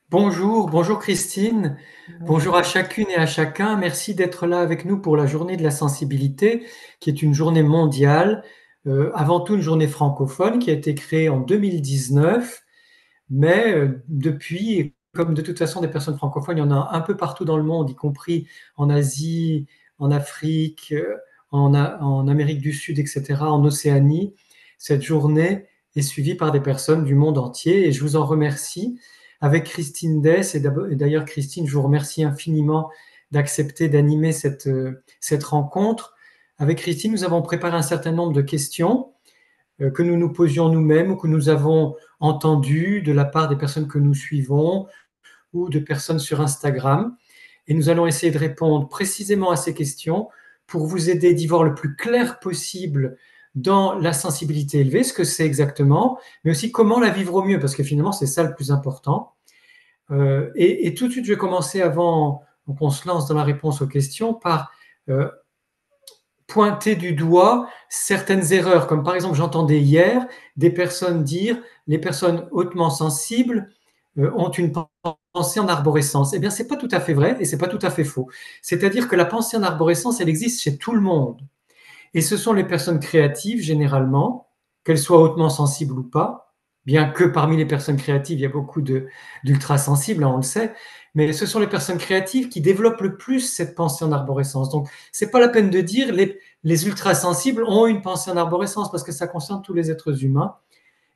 Bonjour, bonjour Christine, bonjour Bonjour. à chacune et à chacun. Merci d'être là avec nous pour la journée de la sensibilité, qui est une journée mondiale, avant tout une journée francophone qui a été créée en 2019, mais depuis, comme de toute façon des personnes francophones, il y en a un peu partout dans le monde, y compris en Asie, en Afrique, en Amérique du Sud, etc., en Océanie. Cette journée est suivie par des personnes du monde entier et je vous en remercie. Avec Christine Dess, et d'ailleurs Christine, je vous remercie infiniment d'accepter d'animer cette rencontre. Avec Christine, nous avons préparé un certain nombre de questions que nous nous posions nous-mêmes ou que nous avons entendues de la part des personnes que nous suivons ou de personnes sur Instagram. Et nous allons essayer de répondre précisément à ces questions pour vous aider d'y voir le plus clair possible dans la sensibilité élevée, ce que c'est exactement, mais aussi comment la vivre au mieux, parce que finalement, c'est ça le plus important. Et tout de suite, je vais commencer avant qu'on se lance dans la réponse aux questions par euh, pointer du doigt certaines erreurs, comme par exemple, j'entendais hier des personnes dire les personnes hautement sensibles ont une pensée en arborescence. Eh bien, c'est pas tout à fait vrai et c'est pas tout à fait faux. C'est-à-dire que la pensée en arborescence, elle existe chez tout le monde. Et ce sont les personnes créatives, généralement, qu'elles soient hautement sensibles ou pas, bien que parmi les personnes créatives, il y a beaucoup d'ultra-sensibles, hein, on le sait, mais ce sont les personnes créatives qui développent le plus cette pensée en arborescence. Donc, c'est pas la peine de dire les ultra-sensibles ont une pensée en arborescence, parce que ça concerne tous les êtres humains,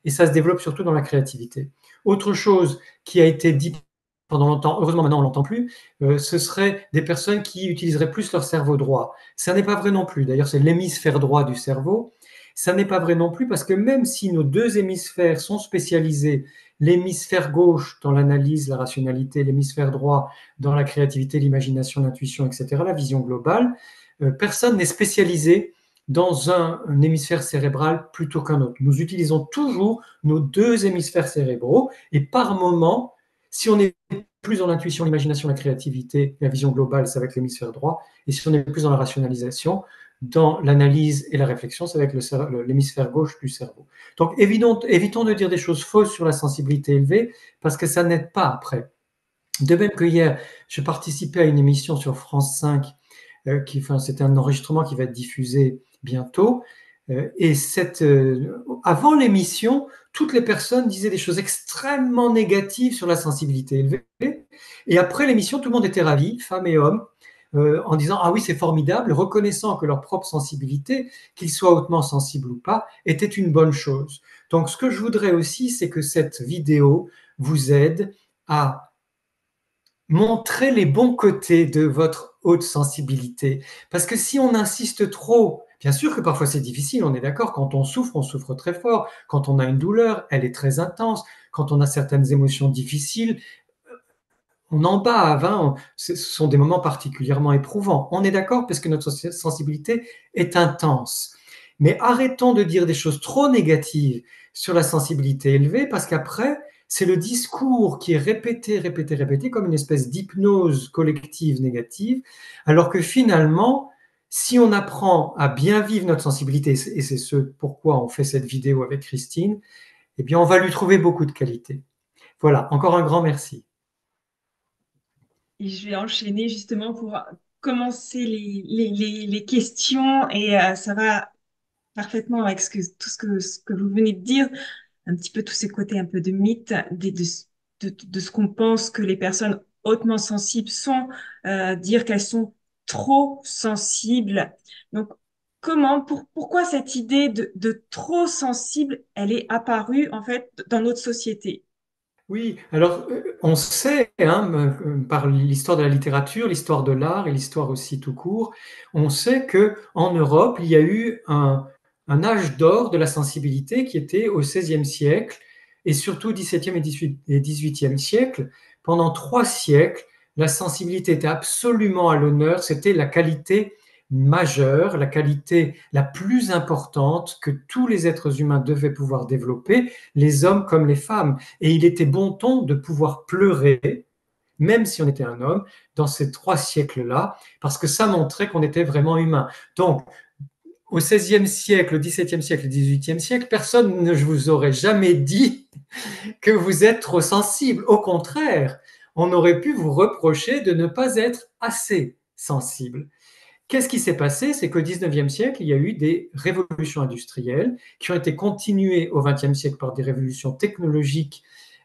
et ça se développe surtout dans la créativité. Autre chose qui a été dit pendant longtemps, heureusement maintenant on l'entend plus, ce serait des personnes qui utiliseraient plus leur cerveau droit. Ça n'est pas vrai non plus. D'ailleurs, c'est l'hémisphère droit du cerveau. Ça n'est pas vrai non plus parce que même si nos deux hémisphères sont spécialisés, l'hémisphère gauche dans l'analyse, la rationalité, l'hémisphère droit dans la créativité, l'imagination, l'intuition, etc., la vision globale, personne n'est spécialisé dans un hémisphère cérébral plutôt qu'un autre. Nous utilisons toujours nos deux hémisphères cérébraux et par moment, si on est plus dans l'intuition, l'imagination, la créativité, la vision globale, ça va être l'hémisphère droit, et si on est plus dans la rationalisation, dans l'analyse et la réflexion, ça va être l'hémisphère gauche du cerveau. Donc évitons de dire des choses fausses sur la sensibilité élevée, parce que ça n'aide pas après. De même que hier, je participais à une émission sur France 5 c'était un enregistrement qui va être diffusé bientôt. Et avant l'émission, toutes les personnes disaient des choses extrêmement négatives sur la sensibilité élevée. Et après l'émission, tout le monde était ravi, femmes et hommes, en disant ah oui, c'est formidable, reconnaissant que leur propre sensibilité, qu'ils soient hautement sensibles ou pas, était une bonne chose. Donc ce que je voudrais aussi, c'est que cette vidéo vous aide à montrer les bons côtés de votre haute sensibilité. Parce que si on insiste trop, bien sûr que parfois c'est difficile, on est d'accord, quand on souffre très fort, quand on a une douleur, elle est très intense, quand on a certaines émotions difficiles, on en bave, hein, ce sont des moments particulièrement éprouvants. On est d'accord parce que notre sensibilité est intense. Mais arrêtons de dire des choses trop négatives sur la sensibilité élevée parce qu'après, c'est le discours qui est répété, répété, répété comme une espèce d'hypnose collective négative, alors que finalement, si on apprend à bien vivre notre sensibilité, et c'est ce pourquoi on fait cette vidéo avec Christine, eh bien, on va lui trouver beaucoup de qualités. Voilà, encore un grand merci. Et je vais enchaîner justement pour commencer les questions et ça va parfaitement avec ce que vous venez de dire, un petit peu tous ces côtés un peu de mythe, de ce qu'on pense que les personnes hautement sensibles sont, dire qu'elles sont trop sensibles. Donc, pourquoi cette idée de trop sensible, elle est apparue en fait dans notre société? Oui, alors on sait, hein, par l'histoire de la littérature, l'histoire de l'art et l'histoire aussi tout court, on sait que en Europe, il y a eu un âge d'or de la sensibilité qui était au XVIe siècle et surtout XVIIe et XVIIIe siècle. Pendant 3 siècles, la sensibilité était absolument à l'honneur, c'était la qualité majeure, la qualité la plus importante que tous les êtres humains devaient pouvoir développer, les hommes comme les femmes. Et il était bon ton de pouvoir pleurer, même si on était un homme, dans ces 3 siècles-là, parce que ça montrait qu'on était vraiment humain. Donc, au XVIe siècle, au XVIIe siècle, au XVIIIe siècle, personne ne vous aurait jamais dit que vous êtes trop sensible. Au contraire, on aurait pu vous reprocher de ne pas être assez sensible. Qu'est-ce qui s'est passé? C'est qu'au XIXe siècle, il y a eu des révolutions industrielles qui ont été continuées au XXe siècle par des révolutions technologiques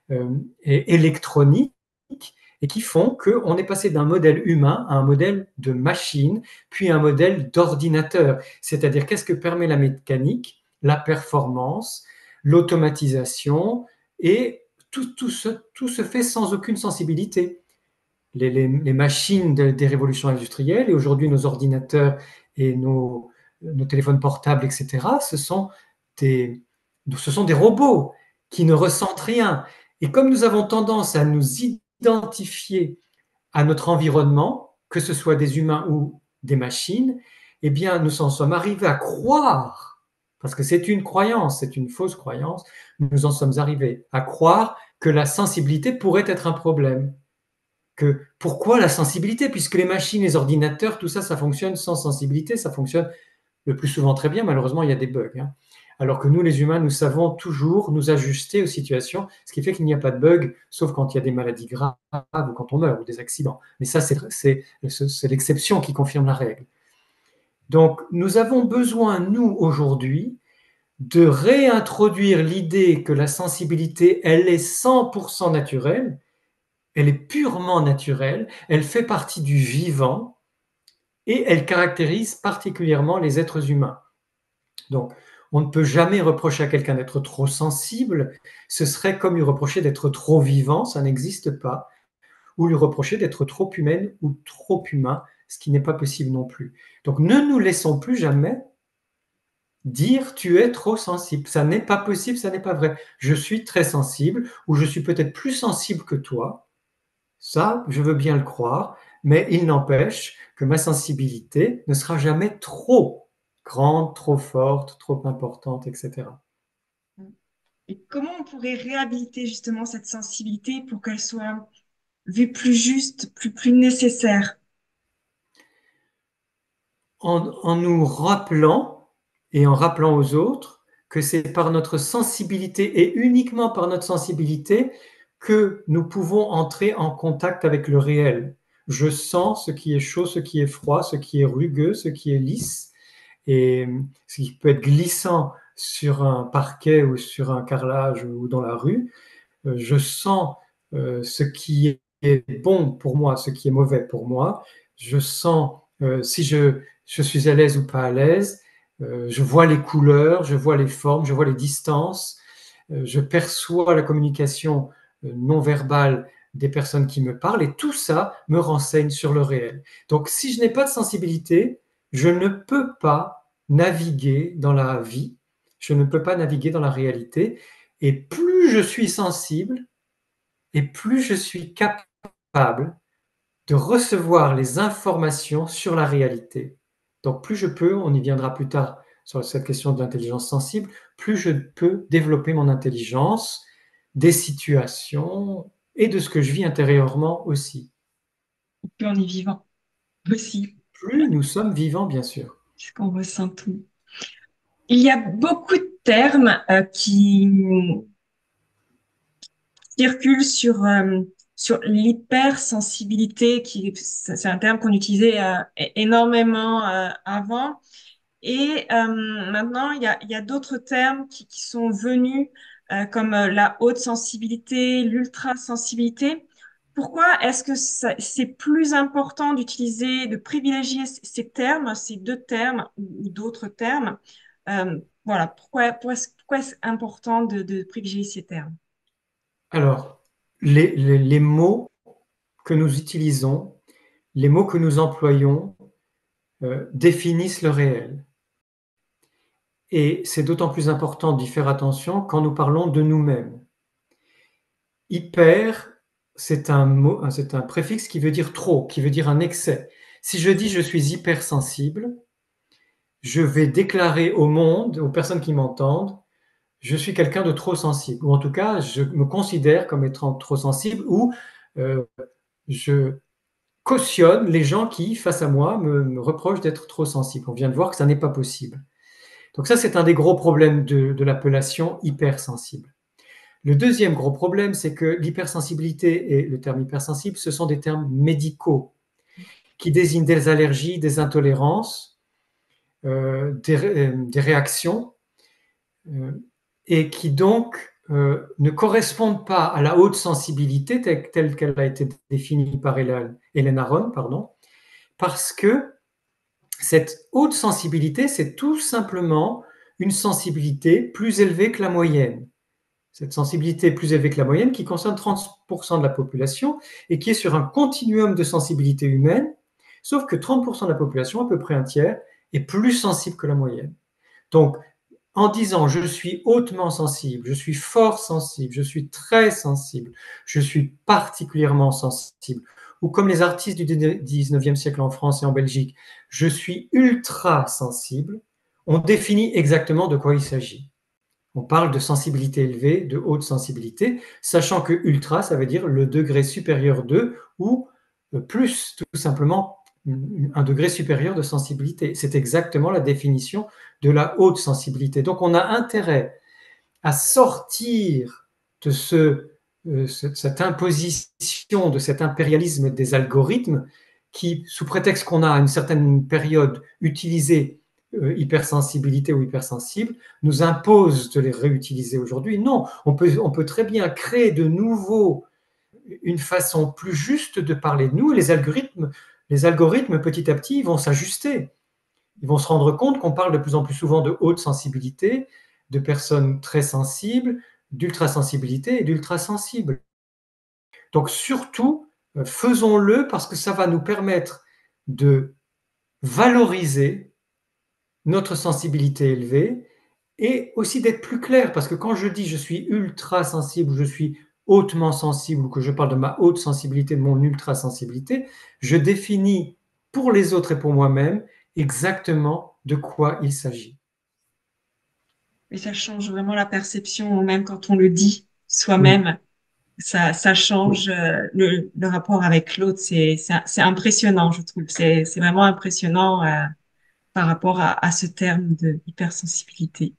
et électroniques et qui font qu'on est passé d'un modèle humain à un modèle de machine, puis un modèle d'ordinateur. C'est-à-dire, qu'est-ce que permet la mécanique? La performance, l'automatisation, et tout se fait sans aucune sensibilité. Les machines des révolutions industrielles, et aujourd'hui nos ordinateurs et nos téléphones portables, etc., ce sont des robots qui ne ressentent rien. Et comme nous avons tendance à nous identifier à notre environnement, que ce soit des humains ou des machines, eh bien, nous en sommes arrivés à croire, parce que c'est une croyance, c'est une fausse croyance, nous en sommes arrivés à croire que la sensibilité pourrait être un problème. Pourquoi la sensibilité? Puisque les machines, les ordinateurs, tout ça, ça fonctionne sans sensibilité, ça fonctionne le plus souvent très bien. Malheureusement, il y a des bugs. Alors que nous, les humains, nous savons toujours nous ajuster aux situations, ce qui fait qu'il n'y a pas de bugs, sauf quand il y a des maladies graves ou quand on meurt ou des accidents. Mais ça, c'est l'exception qui confirme la règle. Donc, nous avons besoin, nous, aujourd'hui, de réintroduire l'idée que la sensibilité, elle est 100% naturelle, elle est purement naturelle, elle fait partie du vivant et elle caractérise particulièrement les êtres humains. Donc, on ne peut jamais reprocher à quelqu'un d'être trop sensible, ce serait comme lui reprocher d'être trop vivant, ça n'existe pas, ou lui reprocher d'être trop humaine ou trop humain, ce qui n'est pas possible non plus. Donc, ne nous laissons plus jamais dire tu es trop sensible. Ça n'est pas possible, ça n'est pas vrai. Je suis très sensible, ou je suis peut-être plus sensible que toi. Ça, je veux bien le croire, mais il n'empêche que ma sensibilité ne sera jamais trop grande, trop forte, trop importante, etc. Et comment on pourrait réhabiliter justement cette sensibilité pour qu'elle soit vue plus juste, plus nécessaire? En nous rappelant et en rappelant aux autres que c'est par notre sensibilité et uniquement par notre sensibilité que nous pouvons entrer en contact avec le réel. Je sens ce qui est chaud, ce qui est froid, ce qui est rugueux, ce qui est lisse, et ce qui peut être glissant sur un parquet ou sur un carrelage ou dans la rue. Je sens ce qui est bon pour moi, ce qui est mauvais pour moi. Je sens si je suis à l'aise ou pas à l'aise. Je vois les couleurs, je vois les formes, je vois les distances. Je perçois la communication non verbale des personnes qui me parlent, et tout ça me renseigne sur le réel. Donc, si je n'ai pas de sensibilité, je ne peux pas naviguer dans la vie, je ne peux pas naviguer dans la réalité, et plus je suis sensible, et plus je suis capable de recevoir les informations sur la réalité. Donc plus je peux, on y viendra plus tard sur cette question de l'intelligence sensible, plus je peux développer mon intelligence des situations et de ce que je vis intérieurement aussi. Et puis on est vivant aussi, Plus nous sommes vivants, bien sûr. puisqu'on ressent tout. Il y a beaucoup de termes qui circulent sur l'hypersensibilité, c'est un terme qu'on utilisait énormément avant. Et maintenant, il y a d'autres termes qui sont venus, comme la haute sensibilité, l'ultrasensibilité. Pourquoi est-ce que c'est plus important d'utiliser, de privilégier ces termes, ces deux termes ou d'autres termes? Voilà, pourquoi est-ce important de privilégier ces termes? Alors, les mots que nous utilisons, les mots que nous employons, définissent le réel. Et c'est d'autant plus important d'y faire attention quand nous parlons de nous-mêmes. Hyper, c'est un préfixe qui veut dire trop, qui veut dire un excès. Si je dis je suis hypersensible, je vais déclarer au monde, aux personnes qui m'entendent, je suis quelqu'un de trop sensible, ou en tout cas, je me considère comme étant trop sensible, ou euh, je cautionne les gens qui, face à moi, me reprochent d'être trop sensible. On vient de voir que ça n'est pas possible. Donc ça, c'est un des gros problèmes de l'appellation hypersensible. Le deuxième gros problème, c'est que l'hypersensibilité et le terme hypersensible, ce sont des termes médicaux qui désignent des allergies, des intolérances, des réactions, et qui donc ne correspondent pas à la haute sensibilité telle qu'elle a été définie par Hélène Aron, parce que cette haute sensibilité, c'est tout simplement une sensibilité plus élevée que la moyenne. Cette sensibilité plus élevée que la moyenne qui concerne 30% de la population et qui est sur un continuum de sensibilité humaine, sauf que 30% de la population, à peu près un tiers, est plus sensible que la moyenne. Donc, en disant je suis hautement sensible, je suis fort sensible, je suis très sensible, je suis particulièrement sensible, ou comme les artistes du 19e siècle en France et en Belgique, je suis ultra sensible, on définit exactement de quoi il s'agit. On parle de sensibilité élevée, de haute sensibilité, sachant que ultra, ça veut dire le degré supérieur de, ou plus, tout simplement, un degré supérieur de sensibilité. C'est exactement la définition de la haute sensibilité. Donc on a intérêt à sortir de cette imposition, de cet impérialisme des algorithmes qui, sous prétexte qu'on a à une certaine période utilisé hypersensibilité ou hypersensible, nous impose de les réutiliser aujourd'hui. Non, on peut très bien créer de nouveau une façon plus juste de parler de nous. Les algorithmes, petit à petit, vont s'ajuster. Ils vont se rendre compte qu'on parle de plus en plus souvent de haute sensibilité, de personnes très sensibles, d'ultrasensibilité et d'ultrasensibles. Donc surtout, faisons-le parce que ça va nous permettre de valoriser notre sensibilité élevée et aussi d'être plus clair, parce que quand je dis je suis ultra sensible, je suis hautement sensible, ou que je parle de ma haute sensibilité, de mon ultra sensibilité, je définis pour les autres et pour moi-même exactement de quoi il s'agit. Et ça change vraiment la perception, même quand on le dit Oui, soi-même. Ça oui. change le rapport avec l'autre. C'est impressionnant, je trouve. C'est vraiment impressionnant par rapport à ce terme de hypersensibilité.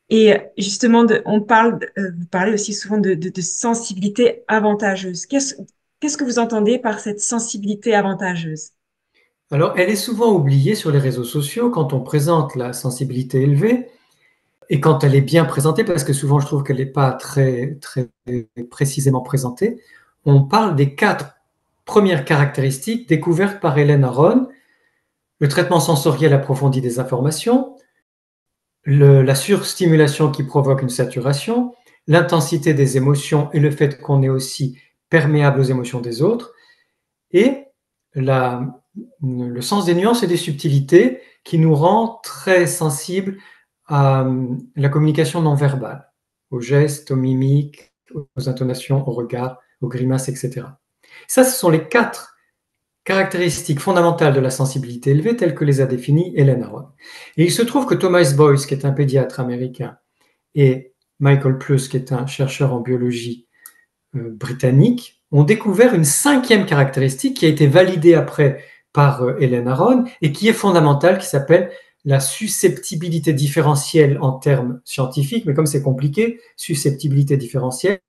Et justement, vous parlez aussi souvent de sensibilité avantageuse. Qu'est-ce que vous entendez par cette sensibilité avantageuse? Alors, elle est souvent oubliée sur les réseaux sociaux quand on présente la sensibilité élevée et quand elle est bien présentée, parce que souvent je trouve qu'elle n'est pas très, très précisément présentée. On parle des 4 premières caractéristiques découvertes par Hélène Aron: le traitement sensoriel approfondi des informations, la surstimulation qui provoque une saturation, l'intensité des émotions et le fait qu'on est aussi perméable aux émotions des autres, et le sens des nuances et des subtilités qui nous rend très sensibles à la communication non verbale, aux gestes, aux mimiques, aux intonations, aux regards, aux grimaces, etc. Ça, ce sont les 4 caractéristiques fondamentales de la sensibilité élevée telles que les a définies Hélène Aron. Et il se trouve que Thomas Boyce, qui est un pédiatre américain, et Michael Plus, qui est un chercheur en biologie britannique, ont découvert une 5e caractéristique qui a été validée après par Hélène Aron et qui est fondamentale, qui s'appelle la susceptibilité différentielle en termes scientifiques, mais comme c'est compliqué, susceptibilité différentielle,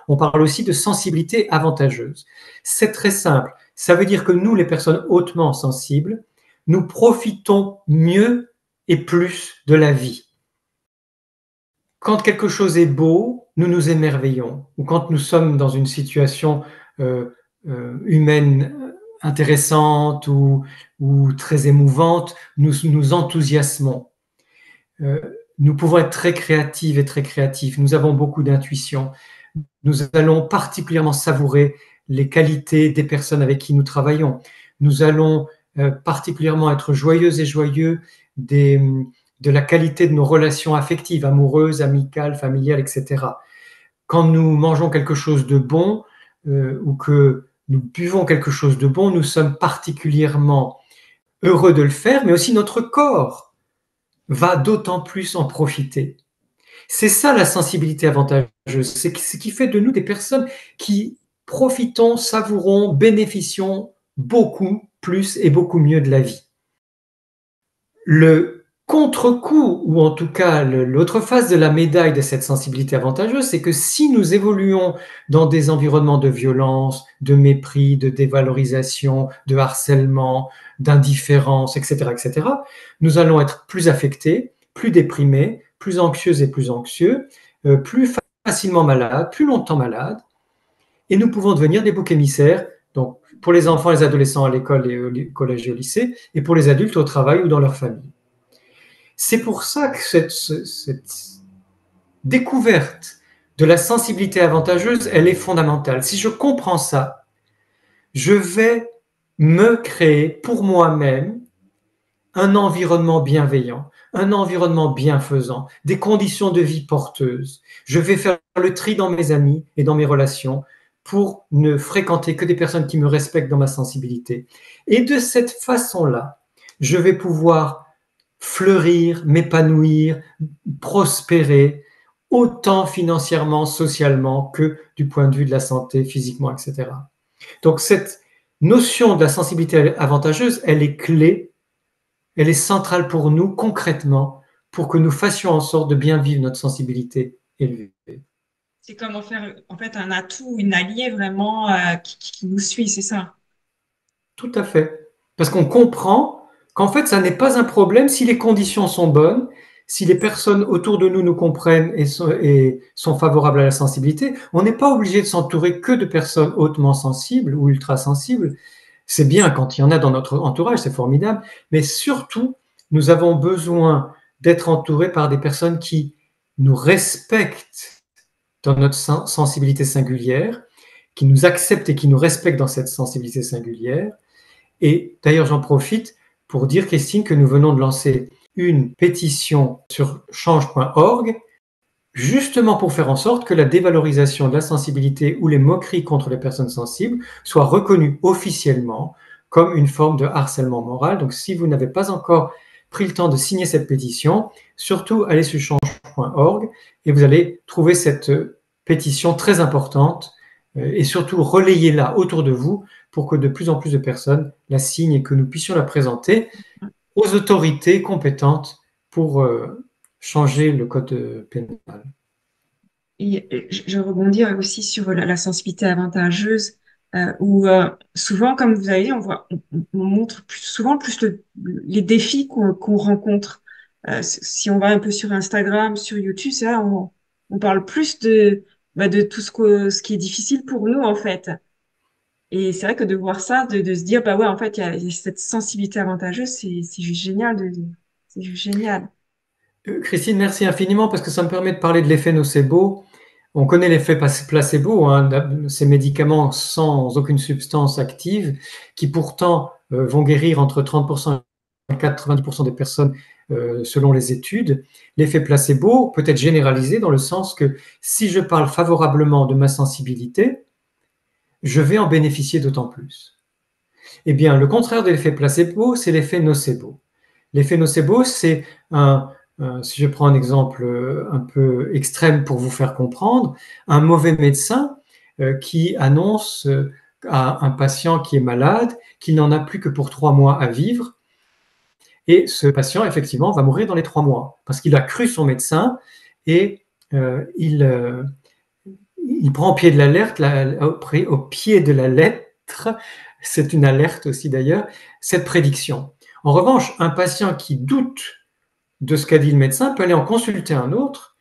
on parle aussi de sensibilité avantageuse. C'est très simple. Ça veut dire que nous, les personnes hautement sensibles, nous profitons mieux et plus de la vie. Quand quelque chose est beau, nous nous émerveillons. Ou quand nous sommes dans une situation humaine intéressante ou très émouvante, nous nous enthousiasmons. Nous pouvons être très créatives et très créatifs. Nous avons beaucoup d'intuition. Nous allons particulièrement savourer les qualités des personnes avec qui nous travaillons. Nous allons particulièrement être joyeuses et joyeux de la qualité de nos relations affectives, amoureuses, amicales, familiales, etc. Quand nous mangeons quelque chose de bon ou que nous buvons quelque chose de bon, nous sommes particulièrement heureux de le faire, mais aussi notre corps va d'autant plus en profiter. C'est ça la sensibilité avantageuse, c'est ce qui fait de nous des personnes qui profitons, savourons, bénéficions beaucoup plus et beaucoup mieux de la vie. Le contre-coup, ou en tout cas l'autre face de la médaille de cette sensibilité avantageuse, c'est que si nous évoluons dans des environnements de violence, de mépris, de dévalorisation, de harcèlement, d'indifférence, etc., nous allons être plus affectés, plus déprimés, plus anxieux et plus anxieux, plus facilement malades, plus longtemps malades, et nous pouvons devenir des boucs émissaires, donc pour les enfants et les adolescents à l'école et au collège et au lycée, et pour les adultes au travail ou dans leur famille. C'est pour ça que cette découverte de la sensibilité avantageuse, elle est fondamentale. Si je comprends ça, je vais me créer pour moi-même un environnement bienveillant, un environnement bienfaisant, des conditions de vie porteuses. Je vais faire le tri dans mes amis et dans mes relations pour ne fréquenter que des personnes qui me respectent dans ma sensibilité. Et de cette façon-là, je vais pouvoir fleurir, m'épanouir, prospérer, autant financièrement, socialement que du point de vue de la santé, physiquement, etc. Donc cette notion de la sensibilité avantageuse, elle est clé, elle est centrale pour nous concrètement, pour que nous fassions en sorte de bien vivre notre sensibilité élevée. C'est comme en faire en fait un atout, une alliée vraiment qui nous suit, c'est ça. Tout à fait. Parce qu'on comprend qu'en fait, ça n'est pas un problème si les conditions sont bonnes, si les personnes autour de nous nous comprennent et sont favorables à la sensibilité. On n'est pas obligé de s'entourer que de personnes hautement sensibles ou ultra sensibles. C'est bien quand il y en a dans notre entourage, c'est formidable. Mais surtout, nous avons besoin d'être entourés par des personnes qui nous respectent dans notre sensibilité singulière, qui nous acceptent et qui nous respectent dans cette sensibilité singulière. Et d'ailleurs, j'en profite pour dire, Christine, que nous venons de lancer une pétition sur change.org, justement pour faire en sorte que la dévalorisation de la sensibilité ou les moqueries contre les personnes sensibles soient reconnues officiellement comme une forme de harcèlement moral. Donc, si vous n'avez pas encore pris le temps de signer cette pétition, surtout allez sur change.org et vous allez trouver cette pétition très importante et surtout relayez-la autour de vous pour que de plus en plus de personnes la signent et que nous puissions la présenter aux autorités compétentes pour changer le code pénal. Et je rebondis aussi sur la sensibilité avantageuse, où souvent, comme vous avez dit, on montre souvent plus les défis qu'on rencontre. Si on va un peu sur Instagram, sur YouTube, c'est là, on parle plus de tout ce qui est difficile pour nous, en fait. Et c'est vrai que de voir ça, de se dire, bah ouais, en fait, il y a cette sensibilité avantageuse, c'est juste génial. C'est juste génial. Christine, merci infiniment parce que ça me permet de parler de l'effet nocebo. On connaît l'effet placebo, hein, ces médicaments sans aucune substance active qui pourtant vont guérir entre 30% et 90% des personnes selon les études. L'effet placebo peut être généralisé dans le sens que si je parle favorablement de ma sensibilité, je vais en bénéficier d'autant plus. Eh bien, le contraire de l'effet placebo, c'est l'effet nocebo. L'effet nocebo, c'est si je prends un exemple un peu extrême pour vous faire comprendre, un mauvais médecin qui annonce à un patient qui est malade qu'il n'en a plus que pour 3 mois à vivre. Et ce patient, effectivement, va mourir dans les 3 mois parce qu'il a cru son médecin et il prend au pied de l'alerte, au pied de la lettre, c'est une alerte aussi d'ailleurs, cette prédiction. En revanche, un patient qui doute de ce qu'a dit le médecin peut aller en consulter un autre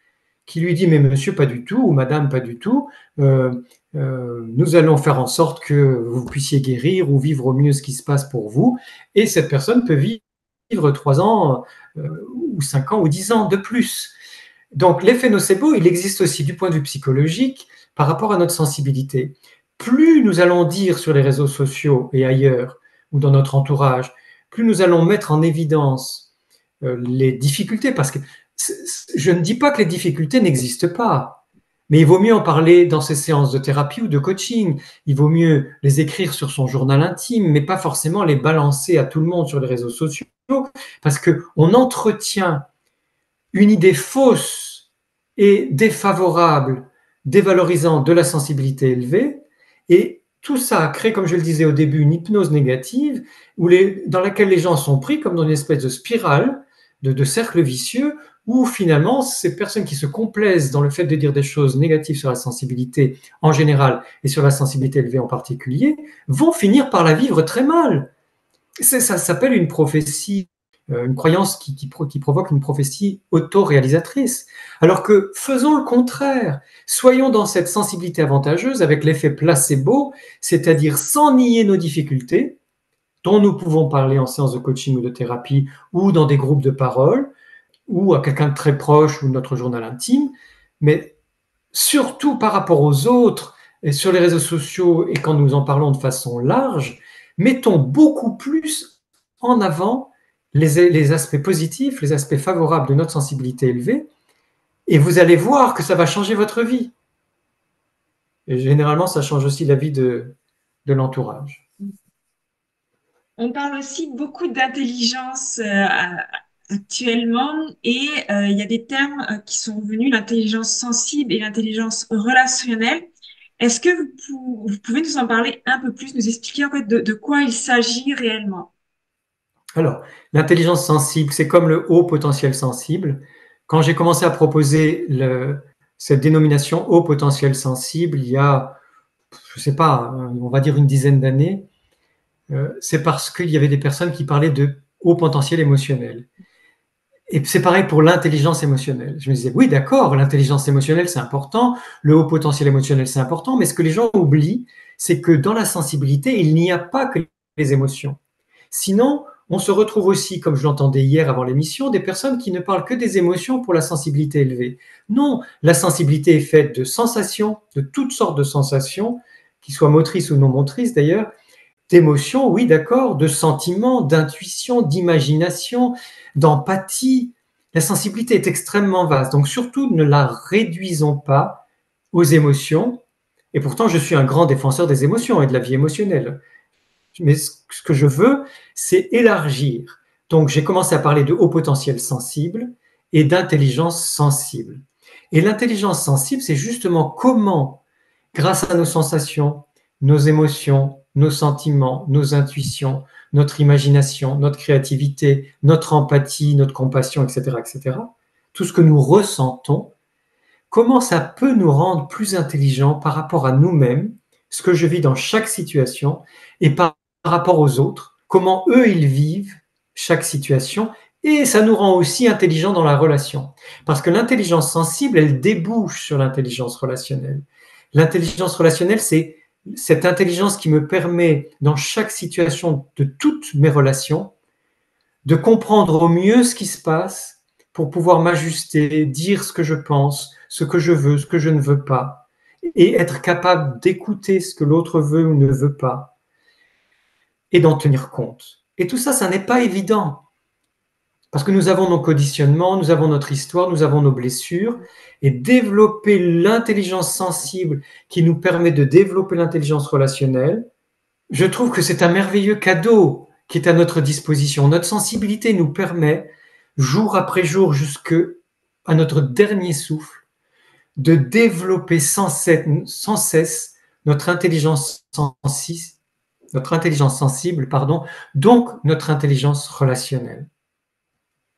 qui lui dit mais monsieur pas du tout ou madame pas du tout, nous allons faire en sorte que vous puissiez guérir ou vivre au mieux ce qui se passe pour vous et cette personne peut vivre 3 ans ou 5 ans ou 10 ans de plus. Donc l'effet nocebo, il existe aussi du point de vue psychologique par rapport à notre sensibilité. Plus nous allons dire sur les réseaux sociaux et ailleurs ou dans notre entourage, plus nous allons mettre en évidence les difficultés, parce que je ne dis pas que les difficultés n'existent pas, mais il vaut mieux en parler dans ces séances de thérapie ou de coaching. Il vaut mieux les écrire sur son journal intime, mais pas forcément les balancer à tout le monde sur les réseaux sociaux, parce qu'on entretient une idée fausse et défavorable, dévalorisant de la sensibilité élevée, et tout ça crée, comme je le disais au début, une hypnose négative dans laquelle les gens sont pris comme dans une espèce de spirale de cercles vicieux où finalement ces personnes qui se complaisent dans le fait de dire des choses négatives sur la sensibilité en général et sur la sensibilité élevée en particulier vont finir par la vivre très mal. Ça s'appelle une prophétie, une croyance qui provoque une prophétie auto-réalisatrice. Alors que faisons le contraire, soyons dans cette sensibilité avantageuse avec l'effet placebo, c'est-à-dire sans nier nos difficultés, dont nous pouvons parler en séance de coaching ou de thérapie ou dans des groupes de parole ou à quelqu'un de très proche ou notre journal intime, mais surtout par rapport aux autres et sur les réseaux sociaux et quand nous en parlons de façon large, mettons beaucoup plus en avant les aspects positifs, les aspects favorables de notre sensibilité élevée et vous allez voir que ça va changer votre vie. Et généralement, ça change aussi la vie de l'entourage. On parle aussi beaucoup d'intelligence actuellement et il y a des termes qui sont venus, l'intelligence sensible et l'intelligence relationnelle. Est-ce que vous pouvez nous en parler un peu plus, nous expliquer en fait de quoi il s'agit réellement? Alors, l'intelligence sensible, c'est comme le haut potentiel sensible. Quand j'ai commencé à proposer cette dénomination haut potentiel sensible, il y a, je ne sais pas, on va dire une dizaine d'années, c'est parce qu'il y avait des personnes qui parlaient de haut potentiel émotionnel. Et c'est pareil pour l'intelligence émotionnelle. Je me disais, oui, d'accord, l'intelligence émotionnelle, c'est important, le haut potentiel émotionnel, c'est important, mais ce que les gens oublient, c'est que dans la sensibilité, il n'y a pas que les émotions. Sinon, on se retrouve aussi, comme je l'entendais hier avant l'émission, des personnes qui ne parlent que des émotions pour la sensibilité élevée. Non, la sensibilité est faite de sensations, de toutes sortes de sensations, qui soient motrices ou non motrices d'ailleurs, d'émotions, oui, d'accord, de sentiments, d'intuition, d'imagination, d'empathie. La sensibilité est extrêmement vaste, donc surtout ne la réduisons pas aux émotions. Et pourtant, je suis un grand défenseur des émotions et de la vie émotionnelle. Mais ce que je veux, c'est élargir. Donc, j'ai commencé à parler de haut potentiel sensible et d'intelligence sensible. Et l'intelligence sensible, c'est justement comment, grâce à nos sensations, nos émotions, nos sentiments, nos intuitions, notre imagination, notre créativité, notre empathie, notre compassion, etc., etc., tout ce que nous ressentons, comment ça peut nous rendre plus intelligents par rapport à nous-mêmes, ce que je vis dans chaque situation, et par rapport aux autres, comment eux, ils vivent chaque situation, et ça nous rend aussi intelligents dans la relation. Parce que l'intelligence sensible, elle débouche sur l'intelligence relationnelle. L'intelligence relationnelle, c'est cette intelligence qui me permet, dans chaque situation de toutes mes relations, de comprendre au mieux ce qui se passe pour pouvoir m'ajuster, dire ce que je pense, ce que je veux, ce que je ne veux pas, et être capable d'écouter ce que l'autre veut ou ne veut pas, et d'en tenir compte. Et tout ça, ça n'est pas évident, parce que nous avons nos conditionnements, nous avons notre histoire, nous avons nos blessures, et développer l'intelligence sensible qui nous permet de développer l'intelligence relationnelle, je trouve que c'est un merveilleux cadeau qui est à notre disposition. Notre sensibilité nous permet, jour après jour, jusqu'à notre dernier souffle, de développer sans cesse notre intelligence sensible, pardon, donc notre intelligence relationnelle.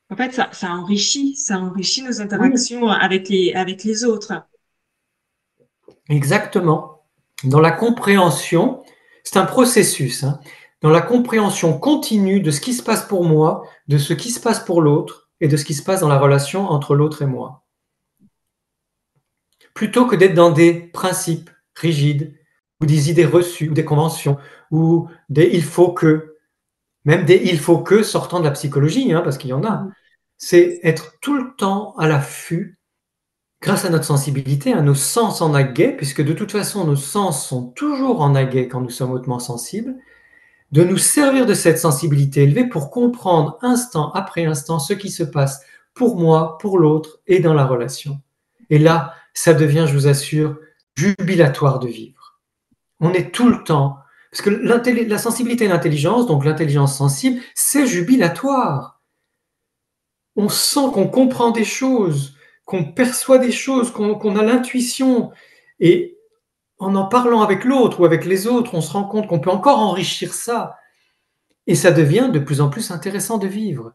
En fait, ça enrichit nos Oui, interactions avec les autres. exactement. Dans la compréhension, c'est un processus, hein, dans la compréhension continue de ce qui se passe pour moi, de ce qui se passe pour l'autre et de ce qui se passe dans la relation entre l'autre et moi. Plutôt que d'être dans des principes rigides ou des idées reçues ou des conventions ou des il faut que, même des il faut que sortant de la psychologie, hein, parce qu'il y en a. C'est être tout le temps à l'affût, grâce à notre sensibilité, à nos sens en aguet, puisque de toute façon nos sens sont toujours en aguet quand nous sommes hautement sensibles, de nous servir de cette sensibilité élevée pour comprendre instant après instant ce qui se passe pour moi, pour l'autre et dans la relation. Et là, ça devient, je vous assure, jubilatoire de vivre. On est tout le temps, parce que la sensibilité et l'intelligence, donc l'intelligence sensible, c'est jubilatoire. On sent qu'on comprend des choses, qu'on perçoit des choses, qu'on a l'intuition. Et en parlant avec l'autre ou avec les autres, on se rend compte qu'on peut encore enrichir ça. Et ça devient de plus en plus intéressant de vivre.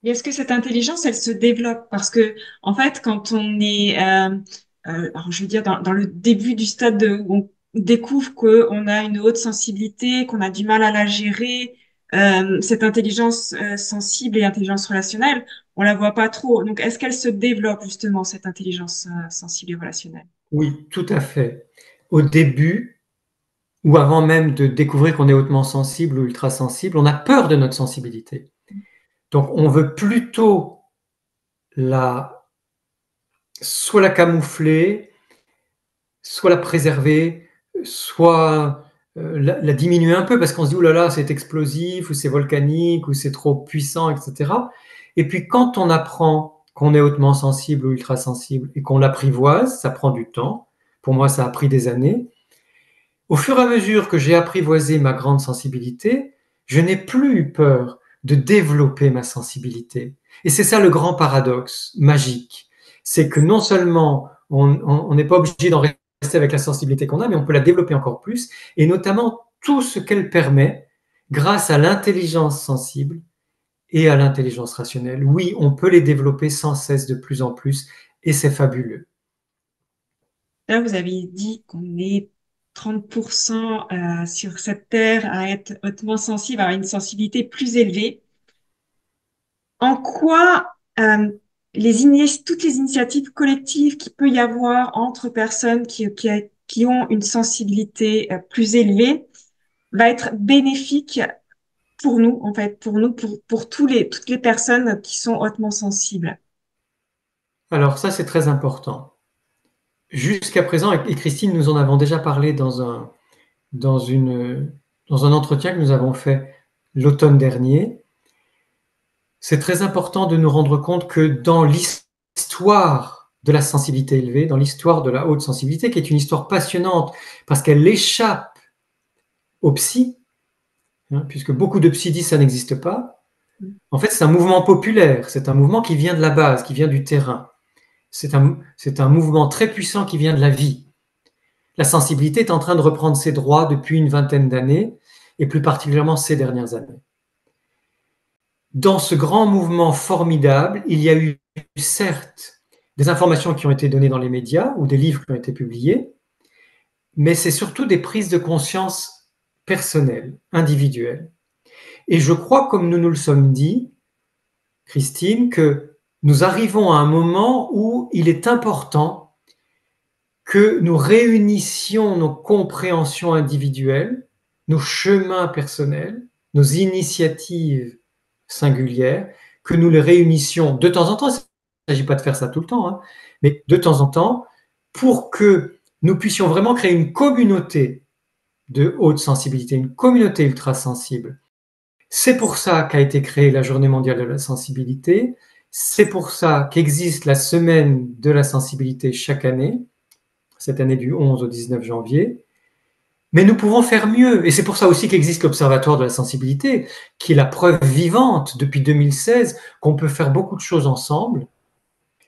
Et est-ce que cette intelligence, elle se développe? Parce que, en fait, quand on est, alors je veux dire, dans le début du stade où on découvre qu'on a une haute sensibilité, qu'on a du mal à la gérer, cette intelligence sensible et intelligence relationnelle, on la voit pas trop. Donc, est-ce qu'elle se développe justement, cette intelligence sensible et relationnelle? Oui, tout à fait. Au début, ou avant même de découvrir qu'on est hautement sensible ou ultra sensible, on a peur de notre sensibilité. Donc, on veut plutôt la, soit la camoufler, soit la préserver, soit la diminuer un peu parce qu'on se dit, oh là là, c'est explosif, ou c'est volcanique, ou c'est trop puissant, etc. Et puis quand on apprend qu'on est hautement sensible ou ultra sensible et qu'on l'apprivoise, ça prend du temps. Pour moi, ça a pris des années. Au fur et à mesure que j'ai apprivoisé ma grande sensibilité, je n'ai plus eu peur de développer ma sensibilité. Et c'est ça le grand paradoxe magique. C'est que non seulement on n'est pas obligé d'en rester avec la sensibilité qu'on a, mais on peut la développer encore plus, et notamment tout ce qu'elle permet grâce à l'intelligence sensible et à l'intelligence rationnelle. Oui, on peut les développer sans cesse de plus en plus, et c'est fabuleux. Là, vous avez dit qu'on est 30% sur cette terre à être hautement sensible, à une sensibilité plus élevée. En quoi toutes les initiatives collectives qu'il peut y avoir entre personnes qui ont une sensibilité plus élevée va être bénéfique pour nous, en fait, pour nous, pour toutes les personnes qui sont hautement sensibles. Alors ça, c'est très important. Jusqu'à présent, et Christine, nous en avons déjà parlé dans, une, dans un entretien que nous avons fait l'automne dernier, c'est très important de nous rendre compte que dans l'histoire de la sensibilité élevée, dans l'histoire de la haute sensibilité, qui est une histoire passionnante parce qu'elle échappe aux psy, hein, puisque beaucoup de psy disent que ça n'existe pas, en fait c'est un mouvement populaire, c'est un mouvement qui vient de la base, qui vient du terrain. C'est un mouvement très puissant qui vient de la vie. La sensibilité est en train de reprendre ses droits depuis une vingtaine d'années, et plus particulièrement ces dernières années. Dans ce grand mouvement formidable, il y a eu certes des informations qui ont été données dans les médias ou des livres qui ont été publiés, mais c'est surtout des prises de conscience personnelles, individuelles. Et je crois, comme nous nous le sommes dit, Christine, que nous arrivons à un moment où il est important que nous réunissions nos compréhensions individuelles, nos chemins personnels, nos initiatives singulières, que nous les réunissions de temps en temps. Il ne s'agit pas de faire ça tout le temps, hein, mais de temps en temps, pour que nous puissions vraiment créer une communauté de haute sensibilité, une communauté ultra sensible. C'est pour ça qu'a été créée la Journée mondiale de la sensibilité. C'est pour ça qu'existe la Semaine de la sensibilité chaque année, cette année du 11 au 19 janvier. Mais nous pouvons faire mieux. Et c'est pour ça aussi qu'existe l'Observatoire de la sensibilité, qui est la preuve vivante depuis 2016 qu'on peut faire beaucoup de choses ensemble.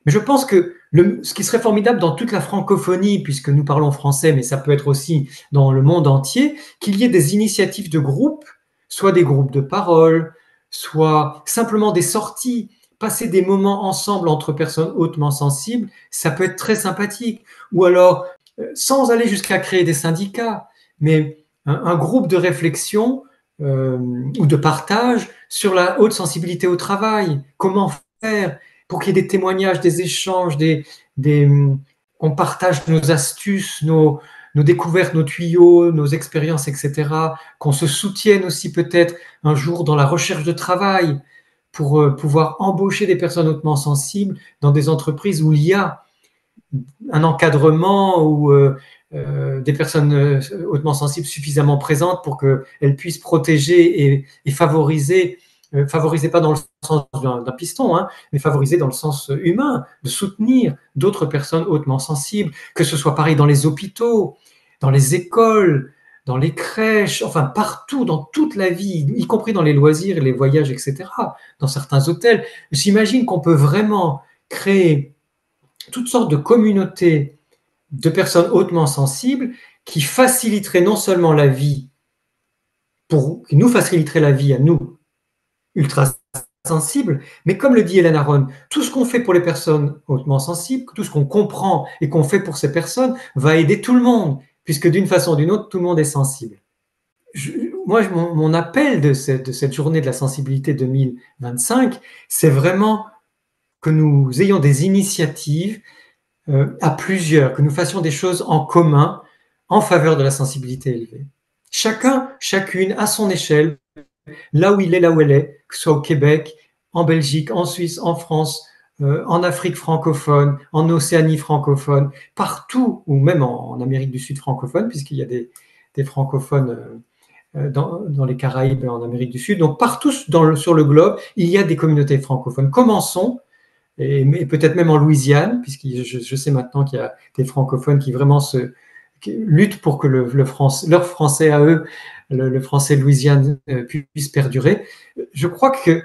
Mais je pense que ce qui serait formidable dans toute la francophonie, puisque nous parlons français, mais ça peut être aussi dans le monde entier, qu'il y ait des initiatives de groupes, soit des groupes de parole, soit simplement des sorties, passer des moments ensemble entre personnes hautement sensibles, ça peut être très sympathique. Ou alors, sans aller jusqu'à créer des syndicats, mais un groupe de réflexion ou de partage sur la haute sensibilité au travail. Comment faire pour qu'il y ait des témoignages, des échanges, on partage nos astuces, nos découvertes, nos tuyaux, nos expériences, etc. Qu'on se soutienne aussi peut-être un jour dans la recherche de travail pour pouvoir embaucher des personnes hautement sensibles dans des entreprises où il y a un encadrement ou des personnes hautement sensibles suffisamment présentes pour qu'elles puissent protéger et favoriser, favoriser pas dans le sens d'un piston, hein, mais favoriser dans le sens humain, de soutenir d'autres personnes hautement sensibles, que ce soit pareil dans les hôpitaux, dans les écoles, dans les crèches, enfin partout, dans toute la vie, y compris dans les loisirs et les voyages, etc., dans certains hôtels. J'imagine qu'on peut vraiment créer toutes sortes de communautés de personnes hautement sensibles qui faciliteraient non seulement la vie, qui nous faciliteraient la vie à nous, ultra sensibles, mais comme le dit Hélène Aron, tout ce qu'on fait pour les personnes hautement sensibles, tout ce qu'on comprend et qu'on fait pour ces personnes va aider tout le monde, puisque d'une façon ou d'une autre, tout le monde est sensible. Moi, mon appel de cette journée de la sensibilité 2025, c'est vraiment que nous ayons des initiatives à plusieurs, que nous fassions des choses en commun en faveur de la sensibilité élevée. Chacun, chacune, à son échelle, là où il est, là où elle est, que ce soit au Québec, en Belgique, en Suisse, en France, en Afrique francophone, en Océanie francophone, partout, ou même en Amérique du Sud francophone, puisqu'il y a des francophones dans les Caraïbes et en Amérique du Sud. Donc partout sur le globe, il y a des communautés francophones. Commençons, et peut-être même en Louisiane, puisque je sais maintenant qu'il y a des francophones qui vraiment luttent pour que leur français à eux, le français de Louisiane, puisse perdurer. Je crois que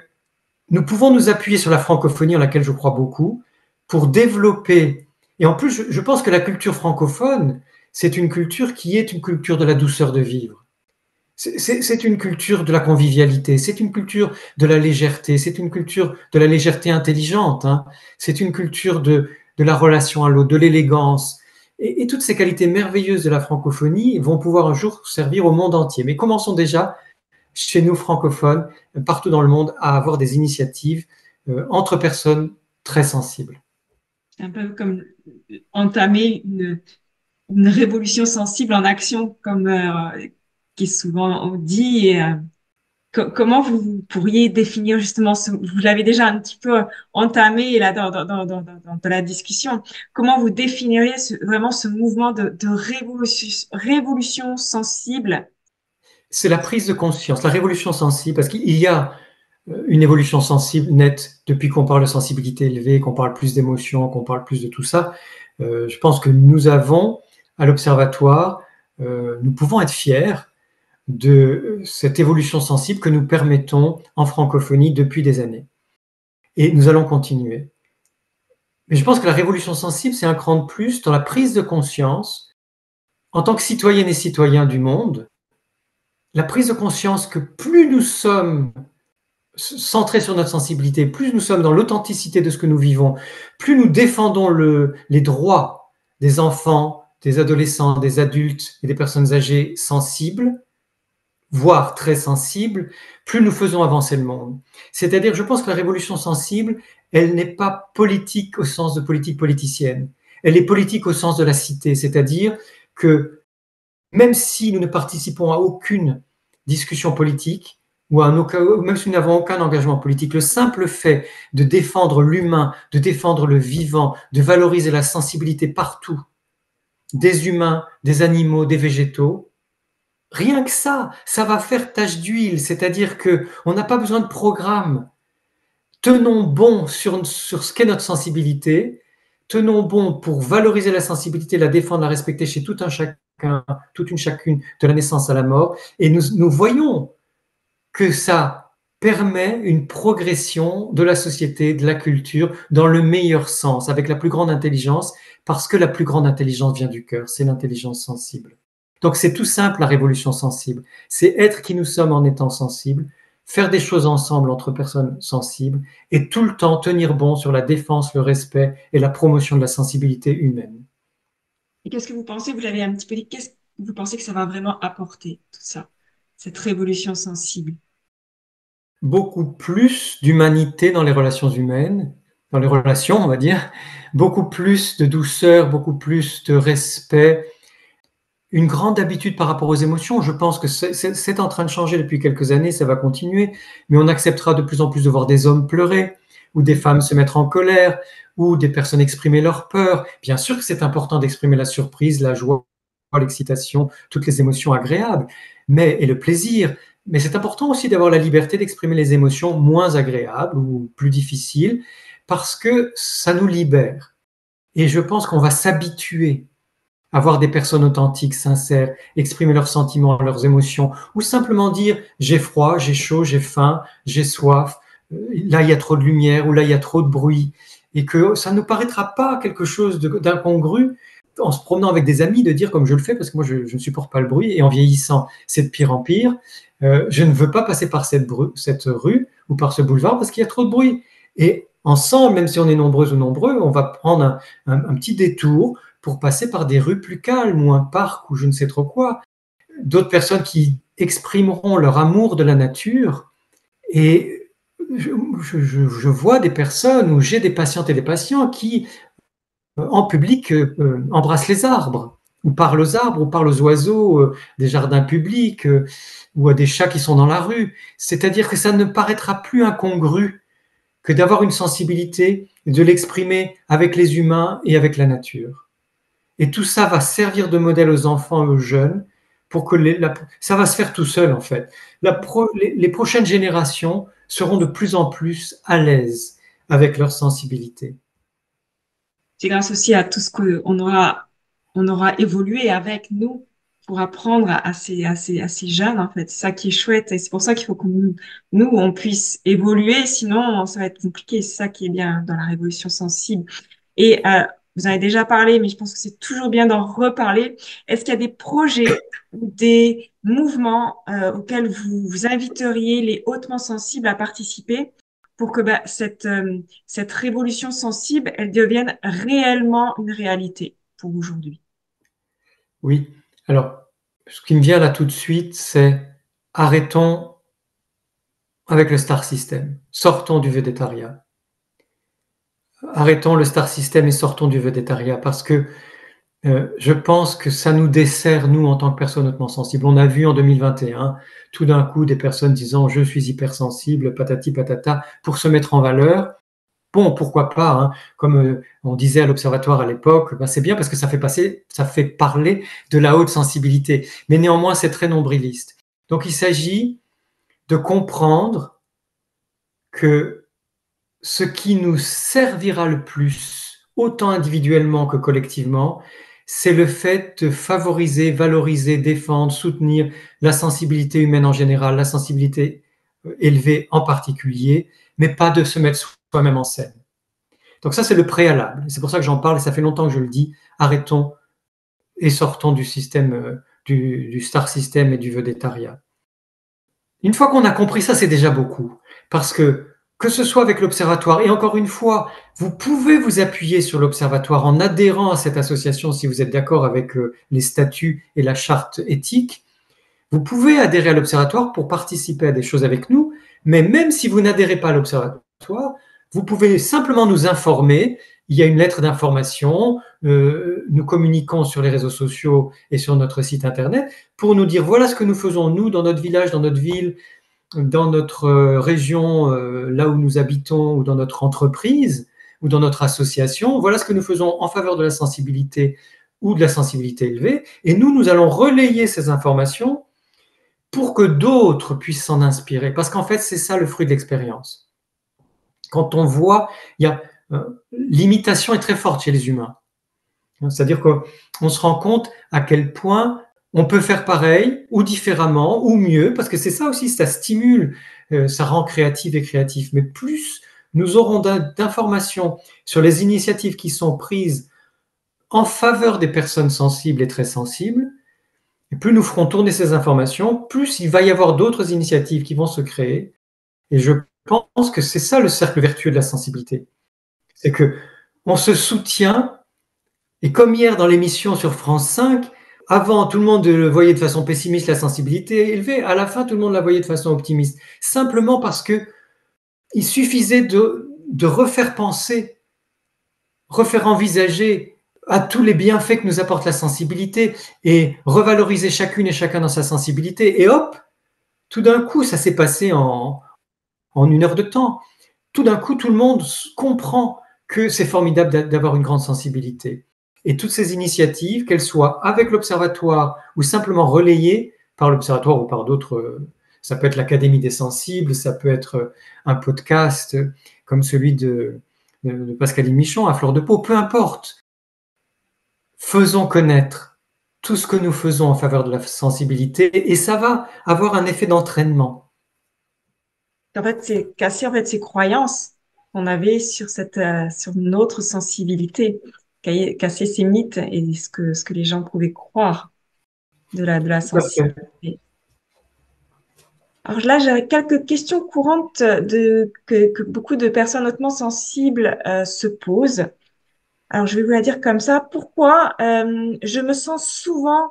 nous pouvons nous appuyer sur la francophonie, en laquelle je crois beaucoup, pour développer. Et en plus, je pense que la culture francophone, c'est une culture qui est une culture de la douceur de vivre. C'est une culture de la convivialité, c'est une culture de la légèreté, c'est une culture de la légèreté intelligente, hein. C'est une culture de la relation à l'autre, de l'élégance. Et toutes ces qualités merveilleuses de la francophonie vont pouvoir un jour servir au monde entier. Mais commençons déjà, chez nous francophones, partout dans le monde, à avoir des initiatives entre personnes très sensibles. C'est un peu comme entamer une révolution sensible en action, comme qui est souvent dit. Et, comment vous pourriez définir justement vous l'avez déjà un petit peu entamé là dans la discussion, comment vous définiriez vraiment ce mouvement de révolution sensible? C'est la prise de conscience, la révolution sensible, parce qu'il y a une évolution sensible nette depuis qu'on parle de sensibilité élevée, qu'on parle plus d'émotions, qu'on parle plus de tout ça. Je pense que nous avons, à l'Observatoire, nous pouvons être fiers de cette évolution sensible que nous permettons en francophonie depuis des années. Et nous allons continuer. Mais je pense que la révolution sensible, c'est un cran de plus dans la prise de conscience, en tant que citoyennes et citoyens du monde, la prise de conscience que plus nous sommes centrés sur notre sensibilité, plus nous sommes dans l'authenticité de ce que nous vivons, plus nous défendons les droits des enfants, des adolescents, des adultes et des personnes âgées sensibles, voire très sensibles, plus nous faisons avancer le monde. C'est-à-dire, je pense que la révolution sensible, elle n'est pas politique au sens de politique politicienne. Elle est politique au sens de la cité, c'est-à-dire que même si nous ne participons à aucune discussion politique, ou même si nous n'avons aucun engagement politique, le simple fait de défendre l'humain, de défendre le vivant, de valoriser la sensibilité partout, des humains, des animaux, des végétaux, rien que ça va faire tache d'huile, c'est-à-dire qu'on n'a pas besoin de programme. Tenons bon sur ce qu'est notre sensibilité, tenons bon pour valoriser la sensibilité, la défendre, la respecter chez tout un chacun, toute une chacune, de la naissance à la mort, et nous voyons que ça permet une progression de la société, de la culture, dans le meilleur sens, avec la plus grande intelligence, parce que la plus grande intelligence vient du cœur, c'est l'intelligence sensible. Donc c'est tout simple, la révolution sensible. C'est être qui nous sommes en étant sensibles, faire des choses ensemble entre personnes sensibles, et tout le temps tenir bon sur la défense, le respect et la promotion de la sensibilité humaine. Et qu'est-ce que vous pensez, vous l'avez un petit peu dit, qu'est-ce que vous pensez que ça va vraiment apporter, tout ça, cette révolution sensible? Beaucoup plus d'humanité dans les relations humaines, dans les relations, on va dire, beaucoup plus de douceur, beaucoup plus de respect, une grande habitude par rapport aux émotions. Je pense que c'est en train de changer depuis quelques années, ça va continuer, mais on acceptera de plus en plus de voir des hommes pleurer, ou des femmes se mettre en colère, ou des personnes exprimer leur peur. Bien sûr que c'est important d'exprimer la surprise, la joie, l'excitation, toutes les émotions agréables, et le plaisir. Mais c'est important aussi d'avoir la liberté d'exprimer les émotions moins agréables ou plus difficiles, parce que ça nous libère. Et je pense qu'on va s'habituer à voir des personnes authentiques, sincères, exprimer leurs sentiments, leurs émotions, ou simplement dire j'ai froid, j'ai chaud, j'ai faim, j'ai soif, là il y a trop de lumière, ou là il y a trop de bruit, et que ça ne nous paraîtra pas quelque chose d'incongru. en se promenant avec des amis, de dire, comme je le fais, parce que moi, je ne supporte pas le bruit, et en vieillissant, c'est de pire en pire, je ne veux pas passer par cette rue ou par ce boulevard parce qu'il y a trop de bruit. Et ensemble, même si on est nombreuses ou nombreux, on va prendre un petit détour pour passer par des rues plus calmes ou un parc ou je ne sais trop quoi. D'autres personnes qui exprimeront leur amour de la nature. Et je vois des personnes, ou j'ai des patientes et des patients qui, en public, embrassent les arbres, ou parlent aux arbres, ou parlent aux oiseaux des jardins publics, ou à des chats qui sont dans la rue. C'est-à-dire que ça ne paraîtra plus incongru que d'avoir une sensibilité, de l'exprimer avec les humains et avec la nature. Et tout ça va servir de modèle aux enfants et aux jeunes pour que ça va se faire tout seul en fait. Les prochaines générations seront de plus en plus à l'aise avec leur sensibilité. C'est grâce aussi à tout ce on aura évolué avec nous pour apprendre à ces jeunes, en fait. C'est ça qui est chouette. Et c'est pour ça qu'il faut que nous, on puisse évoluer. Sinon, ça va être compliqué. C'est ça qui est bien dans la révolution sensible. Et vous en avez déjà parlé, mais je pense que c'est toujours bien d'en reparler. Est-ce qu'il y a des projets ou des mouvements auxquels vous inviteriez les hautement sensibles à participer pour que cette révolution sensible, elle devienne réellement une réalité pour aujourd'hui? Oui, alors ce qui me vient là tout de suite, c'est arrêtons avec le star system, sortons du végétariat. Arrêtons le star system et sortons du végétariat parce que je pense que ça nous dessert, nous, en tant que personnes hautement sensibles. On a vu en 2021, tout d'un coup, des personnes disant « je suis hypersensible, patati patata », pour se mettre en valeur. Bon, pourquoi pas, hein, comme on disait à l'Observatoire à l'époque, ben c'est bien parce que ça fait parler de la haute sensibilité. Mais néanmoins, c'est très nombriliste. Donc, il s'agit de comprendre que ce qui nous servira le plus, autant individuellement que collectivement, c'est le fait de favoriser, valoriser, défendre, soutenir la sensibilité humaine en général, la sensibilité élevée en particulier, mais pas de se mettre soi-même en scène. Donc ça, c'est le préalable. C'est pour ça que j'en parle et ça fait longtemps que je le dis. Arrêtons et sortons du système, du star system et du vedettariat. Une fois qu'on a compris ça, c'est déjà beaucoup. Parce que ce soit avec l'Observatoire, et encore une fois, vous pouvez vous appuyer sur l'Observatoire en adhérant à cette association si vous êtes d'accord avec les statuts et la charte éthique. Vous pouvez adhérer à l'Observatoire pour participer à des choses avec nous, mais même si vous n'adhérez pas à l'Observatoire, vous pouvez simplement nous informer. Il y a une lettre d'information, nous communiquons sur les réseaux sociaux et sur notre site internet pour nous dire voilà ce que nous faisons nous dans notre village, dans notre ville, dans notre région, là où nous habitons, ou dans notre entreprise, ou dans notre association. Voilà ce que nous faisons en faveur de la sensibilité ou de la sensibilité élevée. Et nous allons relayer ces informations pour que d'autres puissent s'en inspirer. Parce qu'en fait, c'est ça le fruit de l'expérience. Quand on voit, l'imitation est très forte chez les humains. C'est-à-dire qu'on se rend compte à quel point on peut faire pareil, ou différemment, ou mieux, parce que c'est ça aussi, ça stimule, ça rend créatif et créatif. Mais plus nous aurons d'informations sur les initiatives qui sont prises en faveur des personnes sensibles et très sensibles, et plus nous ferons tourner ces informations, plus il va y avoir d'autres initiatives qui vont se créer. Et je pense que c'est ça le cercle vertueux de la sensibilité. C'est que on se soutient. Et comme hier dans l'émission sur France 5, avant tout le monde voyait de façon pessimiste la sensibilité élevée, à la fin tout le monde la voyait de façon optimiste. Simplement parce que il suffisait de refaire penser, refaire envisager à tous les bienfaits que nous apporte la sensibilité et revaloriser chacune et chacun dans sa sensibilité. Et hop, tout d'un coup, ça s'est passé en une heure de temps. Tout d'un coup, tout le monde comprend que c'est formidable d'avoir une grande sensibilité. Et toutes ces initiatives, qu'elles soient avec l'Observatoire ou simplement relayées par l'Observatoire ou par d'autres, ça peut être l'Académie des sensibles, ça peut être un podcast comme celui de Pascaline Michon à Fleur de Peau, peu importe. Faisons connaître tout ce que nous faisons en faveur de la sensibilité et ça va avoir un effet d'entraînement. En fait, c'est casser en fait ces croyances qu'on avait sur sur notre sensibilité. casser ces mythes et ce que les gens pouvaient croire de la Tout à fait. sensibilité. Alors là, j'ai quelques questions courantes que beaucoup de personnes hautement sensibles se posent. Alors, je vais vous la dire comme ça. Pourquoi je me sens souvent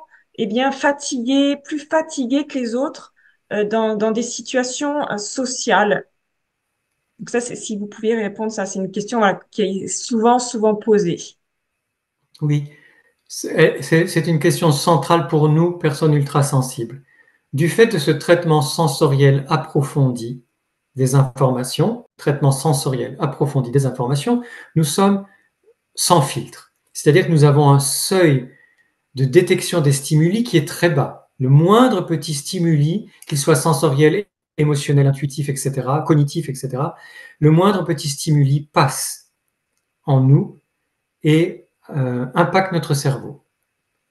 fatiguée, plus fatiguée que les autres dans des situations sociales? Donc ça, si vous pouviez répondre, ça, c'est une question voilà, qui est souvent posée. Oui, c'est une question centrale pour nous, personnes ultrasensibles. Du fait de ce traitement sensoriel approfondi des informations, traitement sensoriel approfondi des informations, nous sommes sans filtre. C'est-à-dire que nous avons un seuil de détection des stimuli qui est très bas. Le moindre petit stimuli, qu'il soit sensoriel, émotionnel, intuitif, etc., cognitif, etc., le moindre petit stimuli passe en nous et impacte notre cerveau,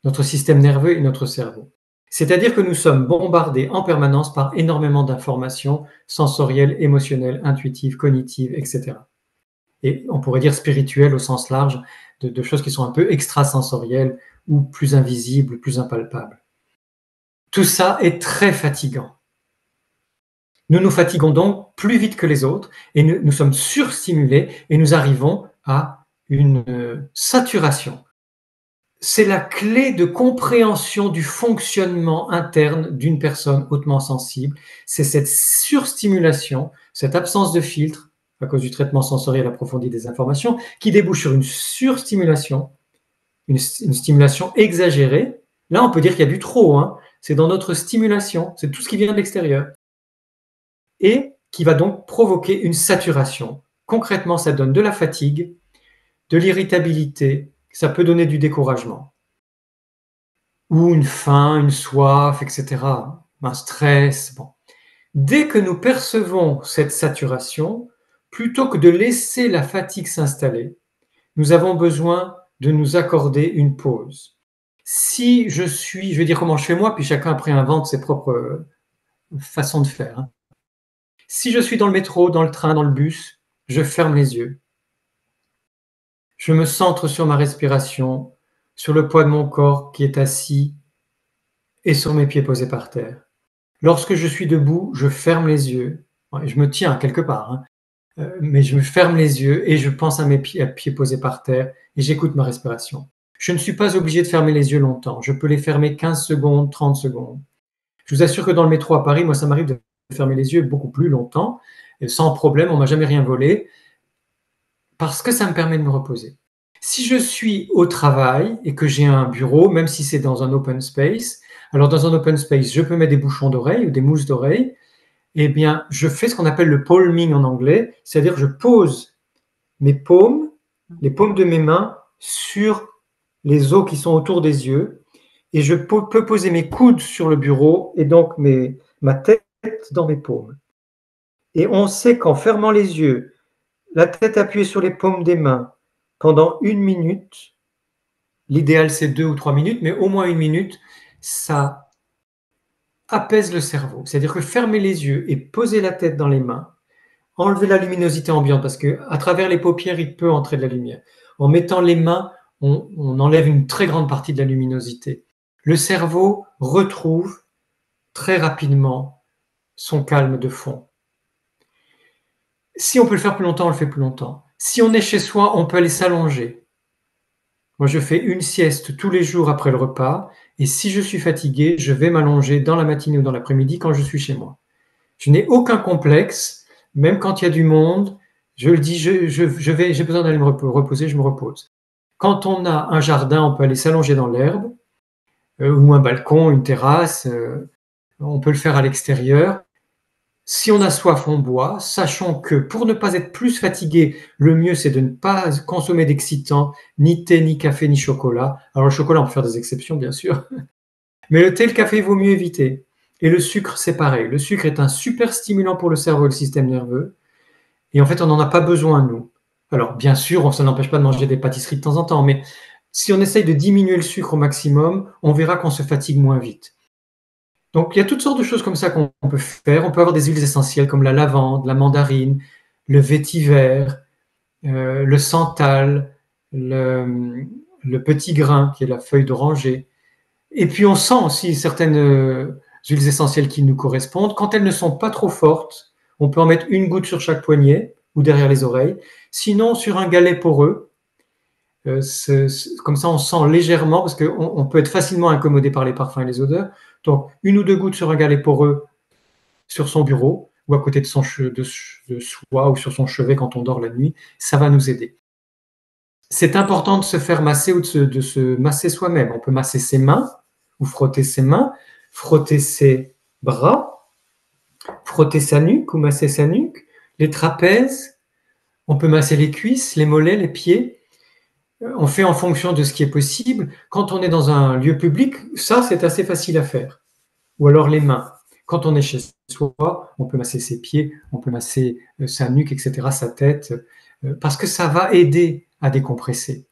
notre système nerveux et notre cerveau. C'est-à-dire que nous sommes bombardés en permanence par énormément d'informations sensorielles, émotionnelles, intuitives, cognitives, etc. Et on pourrait dire spirituelles au sens large, de choses qui sont un peu extrasensorielles ou plus invisibles, plus impalpables. Tout ça est très fatigant. Nous nous fatiguons donc plus vite que les autres et nous sommes surstimulés et nous arrivons à une saturation. C'est la clé de compréhension du fonctionnement interne d'une personne hautement sensible. C'est cette surstimulation, cette absence de filtre à cause du traitement sensoriel approfondi des informations qui débouche sur une surstimulation, une stimulation exagérée. Là, on peut dire qu'il y a du trop, hein. C'est dans notre stimulation, c'est tout ce qui vient de l'extérieur. Et qui va donc provoquer une saturation. Concrètement, ça donne de la fatigue, de l'irritabilité, ça peut donner du découragement. Ou une faim, une soif, etc. Un stress. Bon. Dès que nous percevons cette saturation, plutôt que de laisser la fatigue s'installer, nous avons besoin de nous accorder une pause. Si je vais dire comment je fais moi, puis chacun après invente ses propres façons de faire. Si je suis dans le métro, dans le train, dans le bus, je ferme les yeux. Je me centre sur ma respiration, sur le poids de mon corps qui est assis et sur mes pieds posés par terre. Lorsque je suis debout, je ferme les yeux. Je me tiens quelque part, hein, mais je me ferme les yeux et je pense à mes pieds posés par terre et j'écoute ma respiration. Je ne suis pas obligé de fermer les yeux longtemps. Je peux les fermer 15 secondes, 30 secondes. Je vous assure que dans le métro à Paris, moi, ça m'arrive de fermer les yeux beaucoup plus longtemps, sans problème, on m'a jamais rien volé, parce que ça me permet de me reposer. Si je suis au travail et que j'ai un bureau, même si c'est dans un open space, alors dans un open space, je peux mettre des bouchons d'oreille ou des mousses d'oreille, eh bien, je fais ce qu'on appelle le palming en anglais, c'est-à-dire je pose mes paumes, les paumes de mes mains sur les os qui sont autour des yeux, et je peux poser mes coudes sur le bureau et donc ma tête dans mes paumes. Et on sait qu'en fermant les yeux, la tête appuyée sur les paumes des mains pendant 1 minute, l'idéal c'est 2 ou 3 minutes, mais au moins 1 minute, ça apaise le cerveau. C'est-à-dire que fermer les yeux et poser la tête dans les mains, enlever la luminosité ambiante, parce qu'à travers les paupières, il peut entrer de la lumière. En mettant les mains, on enlève une très grande partie de la luminosité. Le cerveau retrouve très rapidement son calme de fond. Si on peut le faire plus longtemps, on le fait plus longtemps. Si on est chez soi, on peut aller s'allonger. Moi, je fais une sieste tous les jours après le repas, et si je suis fatigué, je vais m'allonger dans la matinée ou dans l'après-midi quand je suis chez moi. Je n'ai aucun complexe, même quand il y a du monde, je le dis, j'ai besoin d'aller me reposer, je me repose. Quand on a un jardin, on peut aller s'allonger dans l'herbe, ou un balcon, une terrasse, on peut le faire à l'extérieur. Si on a soif, on boit, sachant que pour ne pas être plus fatigué, le mieux c'est de ne pas consommer d'excitants, ni thé, ni café, ni chocolat. Alors le chocolat, on peut faire des exceptions, bien sûr. Mais le thé et le café, il vaut mieux éviter. Et le sucre, c'est pareil. Le sucre est un super stimulant pour le cerveau et le système nerveux. Et en fait, on n'en a pas besoin, nous. Alors, bien sûr, ça n'empêche pas de manger des pâtisseries de temps en temps, mais si on essaye de diminuer le sucre au maximum, on verra qu'on se fatigue moins vite. Donc, il y a toutes sortes de choses comme ça qu'on peut faire. On peut avoir des huiles essentielles comme la lavande, la mandarine, le vétiver, le santal, le, le petit grain qui est la feuille d'oranger. Et puis on sent aussi certaines huiles essentielles qui nous correspondent. Quand elles ne sont pas trop fortes, on peut en mettre une goutte sur chaque poignet ou derrière les oreilles. Sinon, sur un galet poreux, comme ça on sent légèrement, parce qu'on peut être facilement incommodé par les parfums et les odeurs. Donc, une ou deux gouttes sur un galet poreux sur son bureau ou à côté de de soi ou sur son chevet quand on dort la nuit, ça va nous aider. C'est important de se faire masser ou de se masser soi-même. On peut masser ses mains ou frotter ses mains, frotter ses bras, frotter sa nuque ou masser sa nuque, les trapèzes. On peut masser les cuisses, les mollets, les pieds. On fait en fonction de ce qui est possible. Quand on est dans un lieu public, ça, c'est assez facile à faire. Ou alors les mains. Quand on est chez soi, on peut masser ses pieds, on peut masser sa nuque, etc., sa tête, parce que ça va aider à décompresser.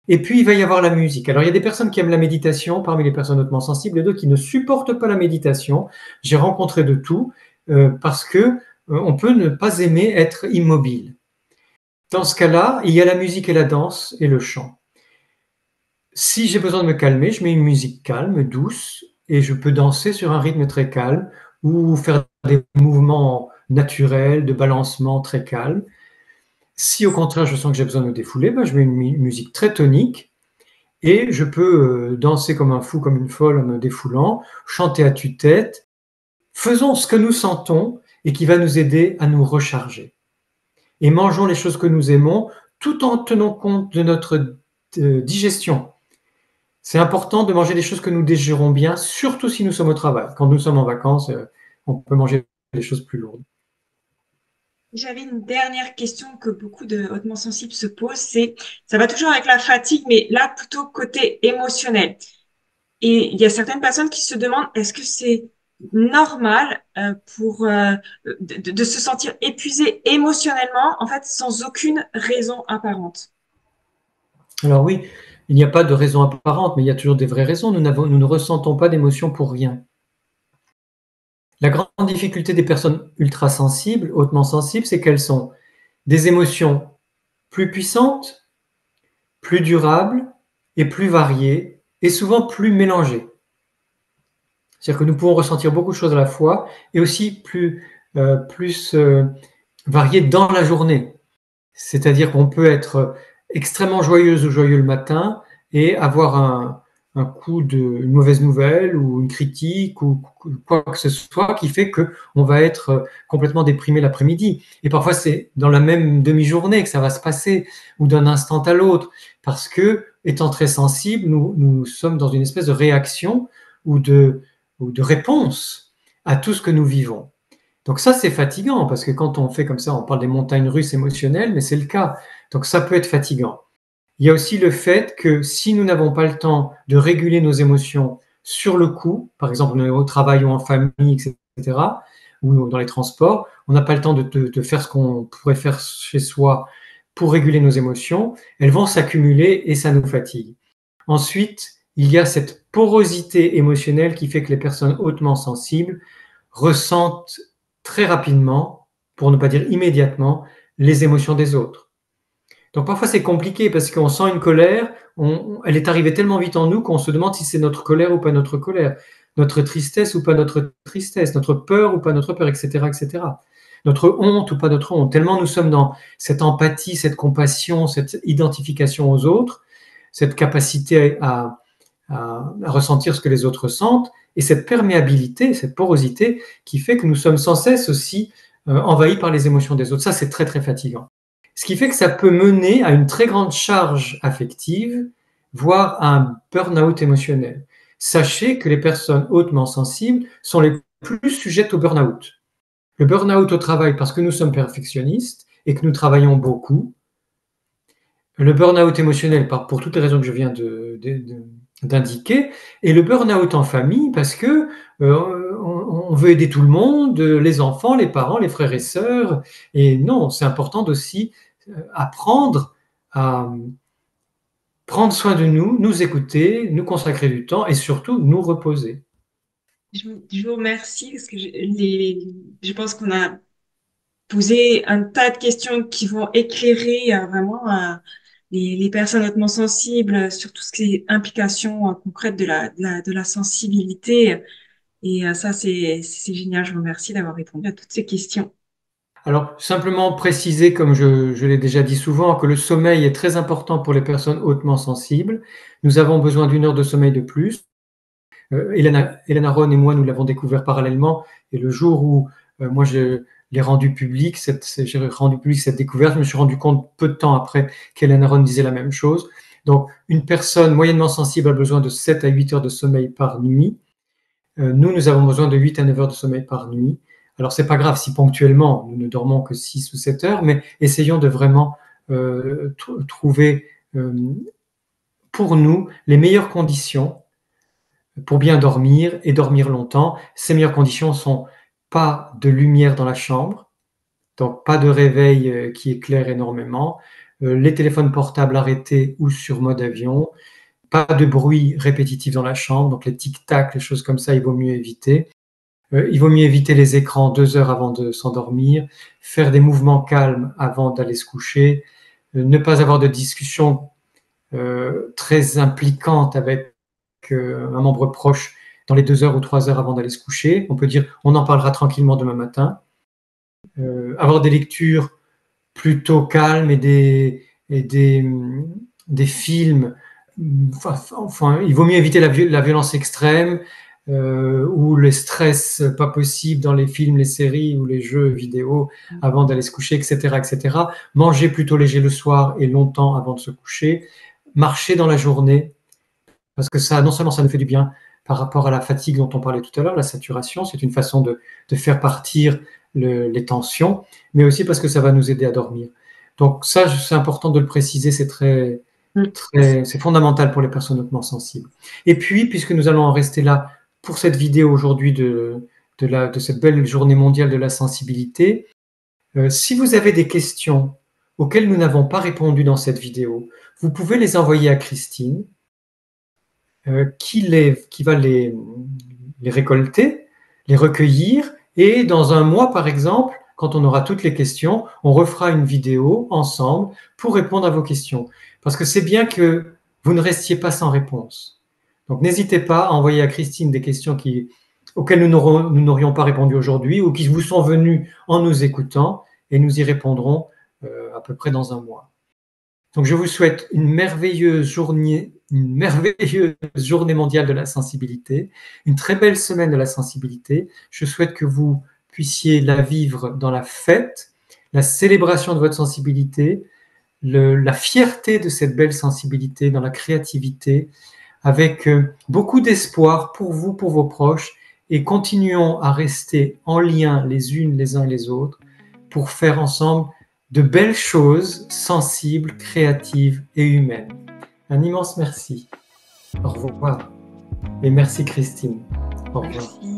Et puis, il va y avoir la musique. Alors, il y a des personnes qui aiment la méditation, parmi les personnes hautement sensibles, et d'autres qui ne supportent pas la méditation. J'ai rencontré de tout, parce que on peut ne pas aimer être immobile. Dans ce cas-là, il y a la musique et la danse et le chant. Si j'ai besoin de me calmer, je mets une musique calme, douce, et je peux danser sur un rythme très calme ou faire des mouvements naturels de balancement très calmes. Si au contraire je sens que j'ai besoin de me défouler, ben, je mets une musique très tonique et je peux danser comme un fou, comme une folle en me défoulant, chanter à tue-tête. Faisons ce que nous sentons et qui va nous aider à nous recharger. Et mangeons les choses que nous aimons tout en tenant compte de notre digestion. C'est important de manger des choses que nous digérons bien, surtout si nous sommes au travail. Quand nous sommes en vacances, on peut manger des choses plus lourdes. J'avais une dernière question que beaucoup de hautement sensibles se posent, c'est, ça va toujours avec la fatigue, mais là plutôt côté émotionnel. Et il y a certaines personnes qui se demandent, est-ce que c'est normal pour de se sentir épuisé émotionnellement, en fait, sans aucune raison apparente? Alors oui, il n'y a pas de raison apparente, mais il y a toujours des vraies raisons. Nous ne ressentons pas d'émotion pour rien. La grande difficulté des personnes ultra sensibles, hautement sensibles, c'est qu'elles sont des émotions plus puissantes, plus durables et plus variées, et souvent plus mélangées. C'est-à-dire que nous pouvons ressentir beaucoup de choses à la fois et aussi plus variées dans la journée. C'est-à-dire qu'on peut être extrêmement joyeuse ou joyeux le matin et avoir un coup une mauvaise nouvelle ou une critique ou quoi que ce soit qui fait qu'on va être complètement déprimé l'après-midi. Et parfois, c'est dans la même demi-journée que ça va se passer ou d'un instant à l'autre parce que, étant très sensible, nous sommes dans une espèce de réaction ou de réponse à tout ce que nous vivons. Donc ça, c'est fatigant, parce que quand on fait comme ça, on parle des montagnes russes émotionnelles, mais c'est le cas. Donc ça peut être fatigant. Il y a aussi le fait que si nous n'avons pas le temps de réguler nos émotions sur le coup, par exemple au travail ou en famille, etc., ou dans les transports, on n'a pas le temps de faire ce qu'on pourrait faire chez soi pour réguler nos émotions, elles vont s'accumuler et ça nous fatigue. Ensuite, il y a cette porosité émotionnelle qui fait que les personnes hautement sensibles ressentent très rapidement, pour ne pas dire immédiatement, les émotions des autres. Donc parfois c'est compliqué parce qu'on sent une colère, elle est arrivée tellement vite en nous qu'on se demande si c'est notre colère ou pas notre colère, notre tristesse ou pas notre tristesse, notre peur ou pas notre peur, etc., etc. Notre honte ou pas notre honte. Tellement nous sommes dans cette empathie, cette compassion, cette identification aux autres, cette capacité à ressentir ce que les autres sentent, et cette perméabilité, cette porosité qui fait que nous sommes sans cesse aussi envahis par les émotions des autres. Ça, c'est très, très fatigant. Ce qui fait que ça peut mener à une très grande charge affective, voire à un burn-out émotionnel. Sachez que les personnes hautement sensibles sont les plus sujettes au burn-out. Le burn-out au travail parce que nous sommes perfectionnistes et que nous travaillons beaucoup. Le burn-out émotionnel pour toutes les raisons que je viens d'indiquer, et le burn-out en famille parce que on veut aider tout le monde, les enfants, les parents, les frères et sœurs, et non, c'est important aussi apprendre à prendre soin de nous, nous écouter, nous consacrer du temps et surtout nous reposer. Je vous remercie parce que je pense qu'on a posé un tas de questions qui vont éclairer vraiment les personnes hautement sensibles sur tout ce qui est implication concrète de la sensibilité. Et ça, c'est génial. Je vous remercie d'avoir répondu à toutes ces questions. Alors, simplement préciser, comme je l'ai déjà dit souvent, que le sommeil est très important pour les personnes hautement sensibles. Nous avons besoin d'une heure de sommeil de plus. Elena Ron et moi, nous l'avons découvert parallèlement. Et le jour où moi, je l'ai rendu public, j'ai rendu public cette découverte, je me suis rendu compte peu de temps après qu'Elena Ron disait la même chose. Donc, une personne moyennement sensible a besoin de 7 à 8 heures de sommeil par nuit. Nous avons besoin de 8 à 9 heures de sommeil par nuit. Alors, c'est pas grave si ponctuellement nous ne dormons que 6 ou 7 heures, mais essayons de vraiment trouver pour nous les meilleures conditions pour bien dormir et dormir longtemps. Ces meilleures conditions sont pas de lumière dans la chambre, donc pas de réveil qui éclaire énormément, les téléphones portables arrêtés ou sur mode avion, pas de bruit répétitif dans la chambre, donc les tic-tac, les choses comme ça, il vaut mieux éviter. Il vaut mieux éviter les écrans 2 heures avant de s'endormir, faire des mouvements calmes avant d'aller se coucher, ne pas avoir de discussion très impliquante avec un membre proche dans les 2 heures ou 3 heures avant d'aller se coucher. On peut dire on en parlera tranquillement demain matin. Avoir des lectures plutôt calmes des films. Enfin, il vaut mieux éviter la violence extrême ou le stress pas possible dans les films, les séries ou les jeux vidéo avant d'aller se coucher, etc., etc. Manger plutôt léger le soir et longtemps avant de se coucher. Marcher dans la journée, parce que ça, non seulement ça nous fait du bien par rapport à la fatigue dont on parlait tout à l'heure, la saturation, c'est une façon de faire partir les tensions, mais aussi parce que ça va nous aider à dormir. Donc ça, c'est important de le préciser, c'est fondamental pour les personnes hautement sensibles. Et puis, puisque nous allons en rester là pour cette vidéo aujourd'hui de cette belle journée mondiale de la sensibilité, si vous avez des questions auxquelles nous n'avons pas répondu dans cette vidéo, vous pouvez les envoyer à Christine, qui va les récolter, les recueillir, et dans un mois, par exemple, quand on aura toutes les questions, on refera une vidéo ensemble pour répondre à vos questions. Parce que c'est bien que vous ne restiez pas sans réponse. Donc n'hésitez pas à envoyer à Christine des questions auxquelles nous n'aurions pas répondu aujourd'hui ou qui vous sont venues en nous écoutant, et nous y répondrons à peu près dans un mois. Donc je vous souhaite une merveilleuse journée mondiale de la sensibilité, une très belle semaine de la sensibilité. Je souhaite que vous puissiez la vivre dans la fête, la célébration de votre sensibilité, la fierté de cette belle sensibilité, dans la créativité, avec beaucoup d'espoir pour vous, pour vos proches, et continuons à rester en lien les uns et les autres pour faire ensemble de belles choses sensibles, créatives et humaines. Un immense merci. Au revoir. Et merci Christine. Au revoir. Merci.